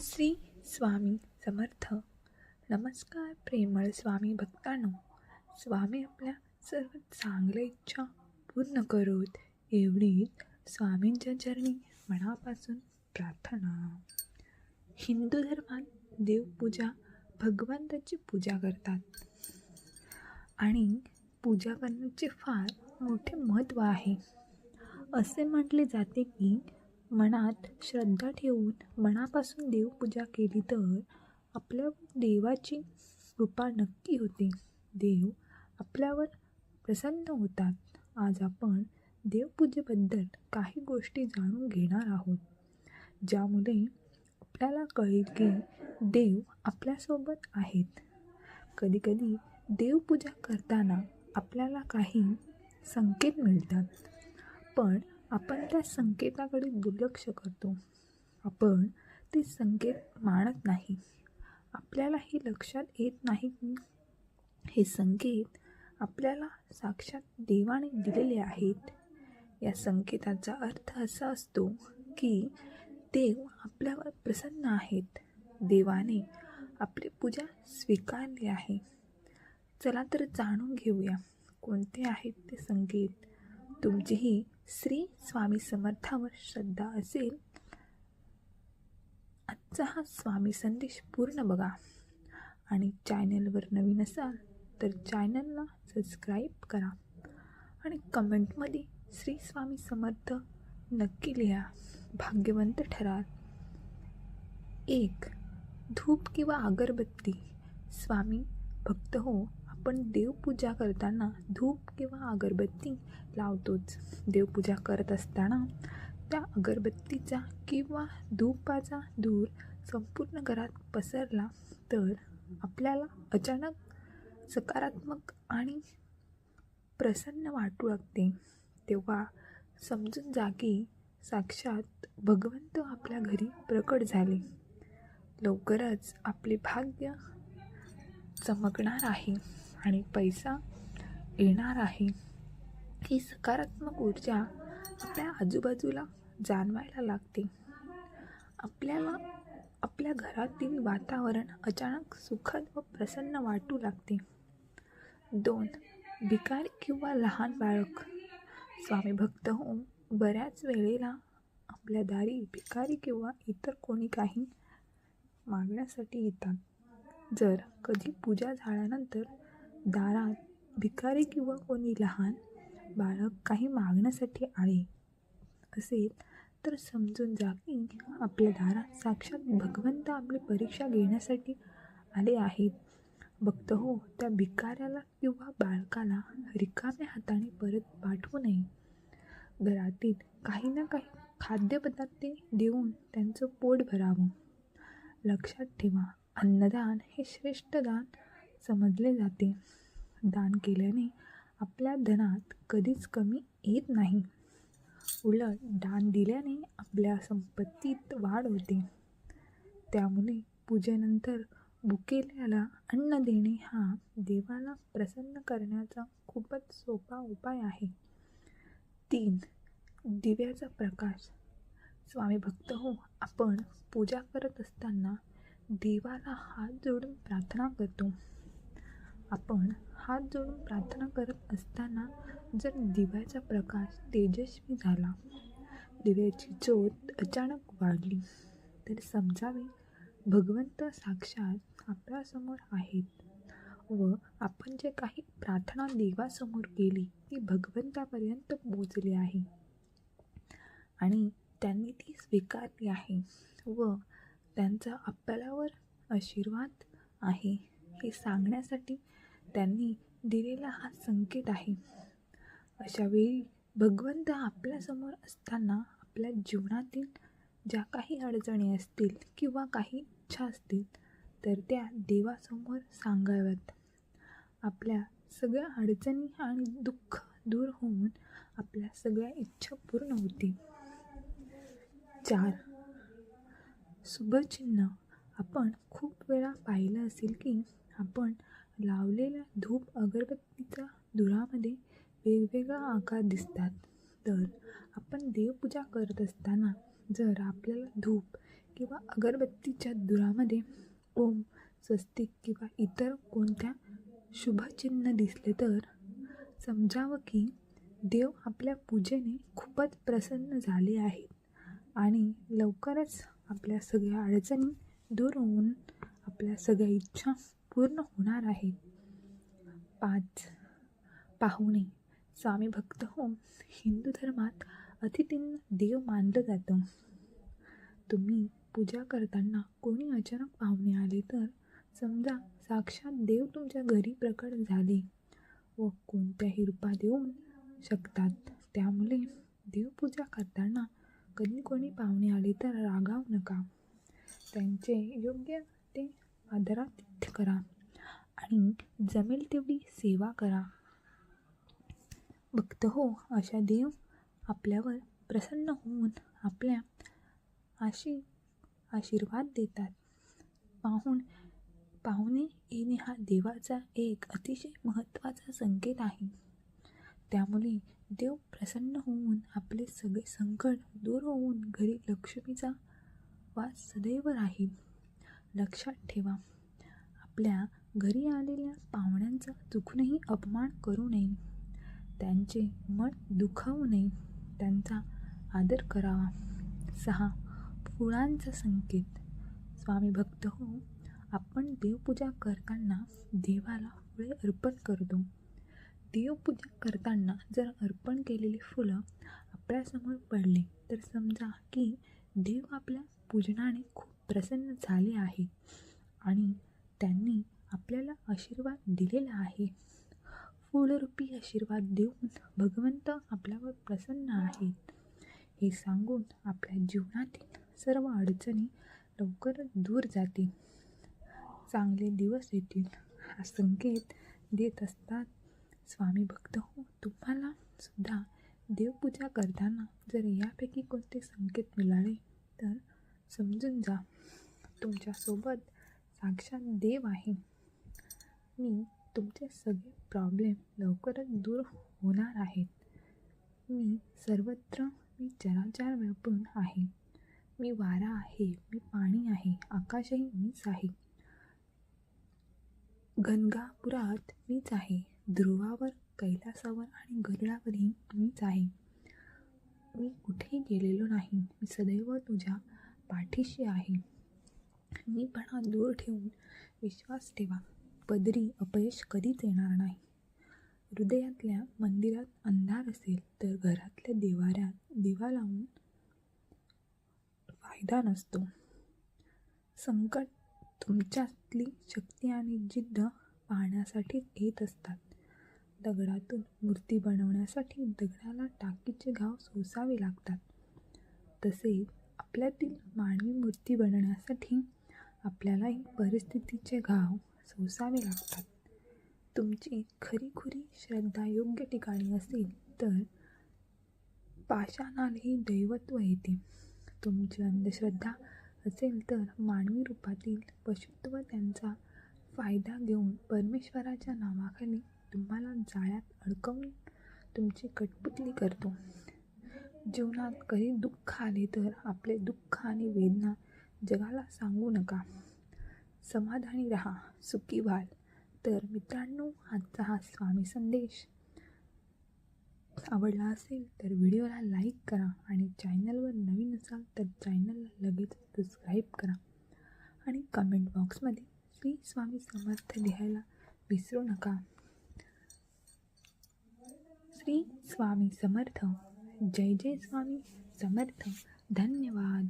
श्री स्वामी समर्थ. नमस्कार प्रेमळ स्वामी भक्तांनो. स्वामी आपल्या सर्व चांगल्या इच्छा पूर्ण करोत एवढीच स्वामींच्या चरणी मनापासून प्रार्थना. हिंदू धर्मात देवपूजा भगवंताची पूजा करतात आणि पूजा करण्याचे फार मोठे महत्त्व आहे. असे म्हटले जाते की मनात श्रद्धा ठेवून मनापासून देवपूजा केली तर आपल्यावर देवाची कृपा नक्की होते. देव आपल्यावर प्रसन्न होतात. आज आपण देवपूजेबद्दल काही गोष्टी जाणून घेणार आहोत, ज्यामुळे आपल्याला कळेल की देव आपल्यासोबत आहेत. कधीकधी देवपूजा करताना आपल्याला काही संकेत मिळतात, पण आपण त्या संकेताकडे दुर्लक्ष करतो. आपण ते संकेत मानत नाही. आपल्याला हे लक्षात येत नाही की हे संकेत आपल्याला साक्षात देवाने दिलेले आहेत. या संकेताचा अर्थ असा असतो की देव आपल्यावर प्रसन्न आहेत. देवाने आपली पूजा स्वीकारली आहे. चला तर जाणून घेऊया कोणते आहेत ते संकेत. तुमचीही श्री स्वामी समर्थावर श्रद्धा असेल, आजचा हा स्वामी संदेश पूर्ण बघा आणि चॅनलवर नवीन असाल तर चॅनलला सबस्क्राईब करा आणि कमेंटमध्ये श्री स्वामी समर्थ नक्की लिहा. भाग्यवंत ठराल. 1. धूप किंवा अगरबत्ती. स्वामी भक्त हो, आपण देवपूजा करताना धूप किंवा अगरबत्ती लावतोच. देवपूजा करत असताना त्या अगरबत्तीचा किंवा धूपाचा धूर संपूर्ण घरात पसरला तर आपल्याला अचानक सकारात्मक आणि प्रसन्न वाटू लागते. तेव्हा समजून जा की साक्षात भगवंत आपल्या घरी प्रकट झाले. लवकरच आपले भाग्य चमकणार आहे आणि पैसा येणार आहे. ही सकारात्मक ऊर्जा आपल्या आजूबाजूला जाणवायला लागते. आपल्याला आपल्या घरातील वातावरण अचानक सुखद व प्रसन्न वाटू लागते. 2. भिकारी किंवा लहान बाळक. स्वामी भक्त हो, बऱ्याच वेळेला आपल्या दारी भिकारी किंवा इतर कोणी काही मागण्यासाठी येतात. जर कधी पूजा झाल्यानंतर दारात भिकारी किंवा कोणी लहान बाळक काही मागण्यासाठी आले असेल तर समजून जा की आपल्या दारात साक्षात भगवंत आपली परीक्षा घेण्यासाठी आले आहेत. भक्त हो, त्या भिकाऱ्याला किंवा बाळकाला रिकाम्या हाताने परत पाठवू नये. घरातील काही ना काही खाद्यपदार्थ देऊन त्यांचं पोट भरावं. लक्षात ठेवा, अन्नदान हे श्रेष्ठ दान समजले जाते. दान केल्याने आपल्या धनात कधीच कमी येत नाही. उलट दान दिल्याने आपल्या संपत्तीत वाढ होते. त्यामुळे पूजेनंतर भुकेल्याला अन्न देणे हा देवाला प्रसन्न करण्याचा खूपच सोपा उपाय आहे. 3. दिव्याचा प्रकाश. स्वामी भक्त हो, आपण पूजा करत असताना देवाला हात जोडून प्रार्थना करतो. आपण हात जोडून प्रार्थना करत असताना जर दिव्याचा प्रकाश तेजस्वी झाला, दिव्याची ज्योत अचानक वाढली, तर समजावे भगवंत साक्षात आपल्यासमोर आहेत व आपण जे काही प्रार्थना देवासमोर केली ती भगवंतापर्यंत पोहोचली आहे आणि त्यांनी ती स्वीकारली आहे व त्यांचा आपल्यावर आशीर्वाद आहे हे सांगण्यासाठी त्यांनी दिलेला हा संकेत आहे. अशा वेळी भगवंत आपल्यासमोर असताना आपल्या जीवनातील ज्या काही अडचणी असतील किंवा काही इच्छा असतील तर त्या देवासमोर सांगाव्यात. आपल्या सगळ्या अडचणी आणि दुःख दूर होऊन आपल्या सगळ्या इच्छा पूर्ण होतील. 4. शुभचिन्ह. आपण खूप वेळा पाहिलं असेल की आपण लावलेल्या धूप अगरबत्तीच्या धुरामध्ये वेगवेगळा आकार दिसतात. तर आपण देवपूजा करत असताना जर आपल्याला धूप किंवा अगरबत्तीच्या धुरामध्ये ओम, स्वस्तिक किंवा इतर कोणत्या शुभचिन्ह दिसले तर समजावं की देव आपल्या पूजेने खूपच प्रसन्न झाले आहेत आणि लवकरच आपल्या सगळ्या अडचणी दूर होऊन आपल्या सगळ्या इच्छा पूर्ण होणार आहेत. 5. पाहुणे. स्वामी भक्त हो, हिंदू धर्मात अतिथींना देव मानलं जातं. तुम्ही पूजा करताना कोणी अचानक पाहुणे आले तर समजा साक्षात देव तुमच्या घरी प्रकट झाले व कोणत्याही रूपात येऊ शकतात. त्यामुळे देवपूजा करताना कधी कोणी पाहुणे आले तर रागावू नका. त्यांचे योग्य ते आदरातिथ्य करा आणि जमेल तेवढी सेवा करा. भक्त हो, अशा देव आपल्यावर प्रसन्न होऊन आपल्या आशीर्वाद देतात. पाहुणे येणे हा देवाचा एक अतिशय महत्त्वाचा संकेत आहे. त्यामुळे देव प्रसन्न होऊन आपले सगळे संकट दूर होऊन घरी लक्ष्मीचा वास सदैव राहील. लक्षात ठेवा, आपल्या घरी आलेल्या पाहुण्यांचा चुकूनही अपमान करू नये. त्यांचे मन दुखावू नये. त्यांचा आदर करावा. 6. फुलांचा संकेत. स्वामी भक्त हो, आपण देवपूजा करताना देवाला फुले अर्पण करतो. देवपूजा करताना जर अर्पण केलेली फुलं आपल्यासमोर पडले तर समजा की देव आपल्या पूजनाने खूप प्रसन्न झाले आहे आणि त्यांनी आपल्याला आशीर्वाद दिलेला आहे. फुलरूपी आशीर्वाद देऊन भगवंत आपल्यावर प्रसन्न आहेत हे सांगून आपल्या जीवनातील सर्व अडचणी लवकरच दूर जातील. चांगले दिवस येतील हा संकेत देत असतात. स्वामी भक्त हो, तुम्हाला सुद्धा देवपूजा करताना जर यापैकी कोणते संकेत मिळाले तर समजून जा, तुमच्यासोबत साक्षात देव आहे. मी तुमचे सगळे प्रॉब्लेम लवकरच दूर होणार आहेत. मी सर्वत्र, मी चराचर व्यापून आहे. मी वारा आहे, मी पाणी आहे, आकाशही मीच आहे. गंगापुरात मीच आहे, ध्रुवावर, कैलासावर आणि गरुडावरही मीच आहे. मी कुठेही गेलेलो नाही. मी सदैव तुझ्या पाठीशी आहे. मी पणा दूर ठेवून विश्वास ठेवा. पदरी अपयश कधीच येणार नाही. हृदयातल्या मंदिरात अंधार असेल तर घरातल्या देवाऱ्यात दिवा लावून फायदा नसतो. संकट तुमच्यातली शक्ती आणि जिद्द पाहण्यासाठी येत असतात. दगडातून मूर्ती बनवण्यासाठी दगडाला टाकीचे घाव सोसावे लागतात. तसेच आपल्यातील मानवी मूर्ती बनवण्यासाठी आपल्यालाही परिस्थितीचे घाव सोसावे लागतात. तुमची खरीखुरी श्रद्धा योग्य ठिकाणी असेल तर पाषाणालाही दैवत्व येते. तुमची अंधश्रद्धा असेल तर मानवी रूपातील पशुत्व त्यांचा फायदा घेऊन परमेश्वराच्या नावाखाली तुम्हाला जाळ्यात अडकवून तुमची कठपुतली करतो. जीवनात कधी दुःख आले तर आपले दुःख आणि वेदना जगाला सांगू नका. समाधानी राहा, सुखी व्हाल. तर मित्रांनो, आजचा हा स्वामी संदेश आवडला असेल तर व्हिडिओला लाईक करा आणि चॅनलवर नवीन असाल तर चॅनलला लगेच सबस्क्राईब करा आणि कमेंट बॉक्समध्ये श्री स्वामी समर्थ लिहायला विसरू नका. श्री स्वामी समर्थ. जय जय स्वामी समर्थ. धन्यवाद.